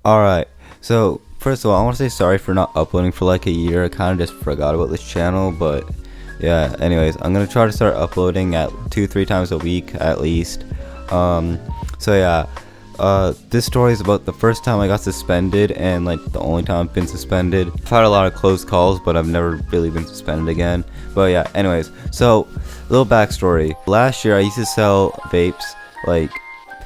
Alright, so first of all, I want to say sorry for not uploading for like a year. I kind of just forgot about this channel, but yeah, anyways, I'm gonna try to start uploading at 2-3 times a week at least. So yeah, this story is about the first time I got suspended and like the only time I've been suspended. I've had a lot of close calls, but I've never really been suspended again. But yeah, anyways, so little backstory. Last year I used to sell vapes, like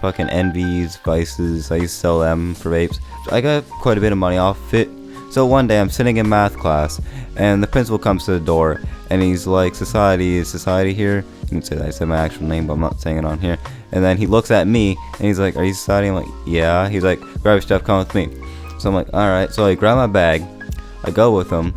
fucking envies, vices. I used to sell them for vapes. I got quite a bit of money off it. So one day I'm sitting in math class and the principal comes to the door and he's like, Sxciety, is Sxciety here? You can say that. I said my actual name, but I'm not saying it on here. And then he looks at me and he's like, are you Sxciety? I'm like, yeah. He's like, grab your stuff, come with me. So I'm like, alright. So I grab my bag, I go with him.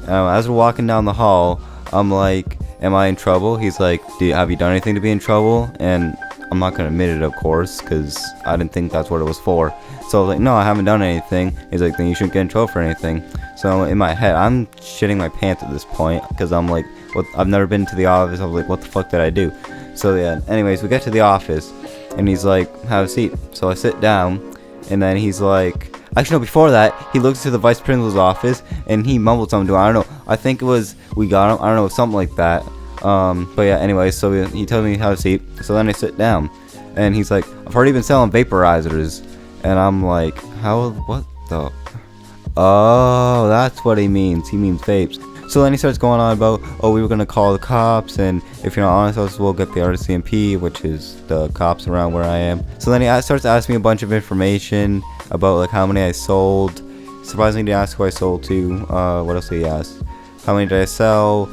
As we're walking down the hall, I'm like, am I in trouble? He's like, have you done anything to be in trouble? And I'm not gonna admit it, of course, because I didn't think that's what it was for. So I was like, no, I haven't done anything. He's like, then you shouldn't get in trouble for anything. So in my head, I'm shitting my pants at this point, because I'm like, what? I've never been to the office. I was like, what the fuck did I do? So yeah, anyways, we get to the office, and he's like, have a seat. So I sit down, and then he's like, actually no, before that, he looks to the vice principal's office, and he mumbled something to him. I don't know. I think it was, we got him. I don't know, something like that. But yeah, anyway, so he tells me how to seat. So then I sit down, and he's like, I've already been selling vaporizers. And I'm like, what the? Oh, that's what he means. He means vapes. So then he starts going on about, oh, we were gonna call the cops, and if you're not honest, we'll get the RCMP, which is the cops around where I am. So then he starts asking me a bunch of information about like how many I sold. Surprisingly, he didn't ask who I sold to. What else did he ask? How many did I sell?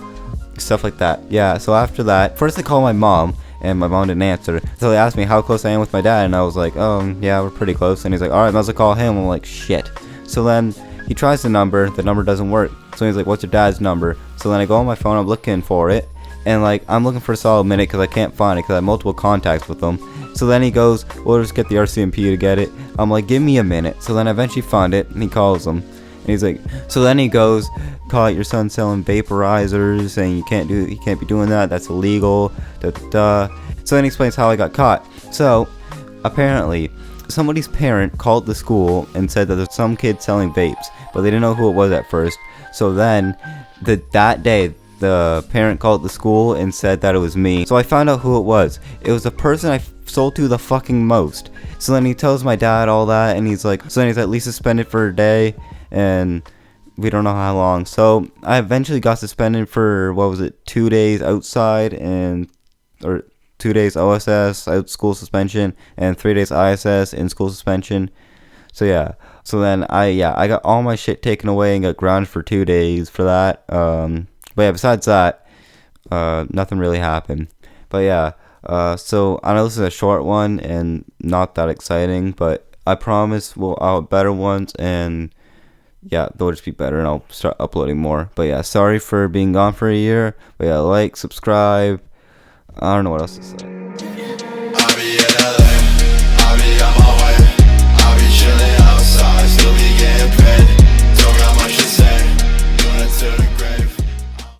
Stuff like that. Yeah, so after that, first they called my mom, and my mom didn't answer. So they asked me how close I am with my dad, and I was like, yeah, we're pretty close. And he's like, alright, might as well call him. I'm like, shit. So then he tries the number doesn't work. So he's like, what's your dad's number? So then I go on my phone, I'm looking for it, and like, I'm looking for a solid minute because I can't find it because I have multiple contacts with them. So then he goes, we'll just get the RCMP to get it. I'm like, give me a minute. So then I eventually find it, and he calls them. And he's like, so then he goes, call it your son selling vaporizers, saying you can't be doing that, that's illegal, da da da. So then he explains how I got caught. So apparently somebody's parent called the school and said that there's some kid selling vapes, but they didn't know who it was at first. So then that day the parent called the school and said that it was me. So I found out who it was. It was the person I sold to the fucking most. So then he tells my dad all that, and he's like, so then he's at least suspended for a day, and we don't know how long. So I eventually got suspended for, 2 days outside, or 2 days OSS, out school suspension, and 3 days ISS, in school suspension. So yeah, so then I got all my shit taken away and got grounded for 2 days for that. But yeah, besides that, nothing really happened. But yeah, so I know this is a short one and not that exciting, but I promise I'll have better ones, and yeah, they'll just be better, and I'll start uploading more. But yeah, sorry for being gone for a year. But yeah, like, subscribe. I don't know what else to say.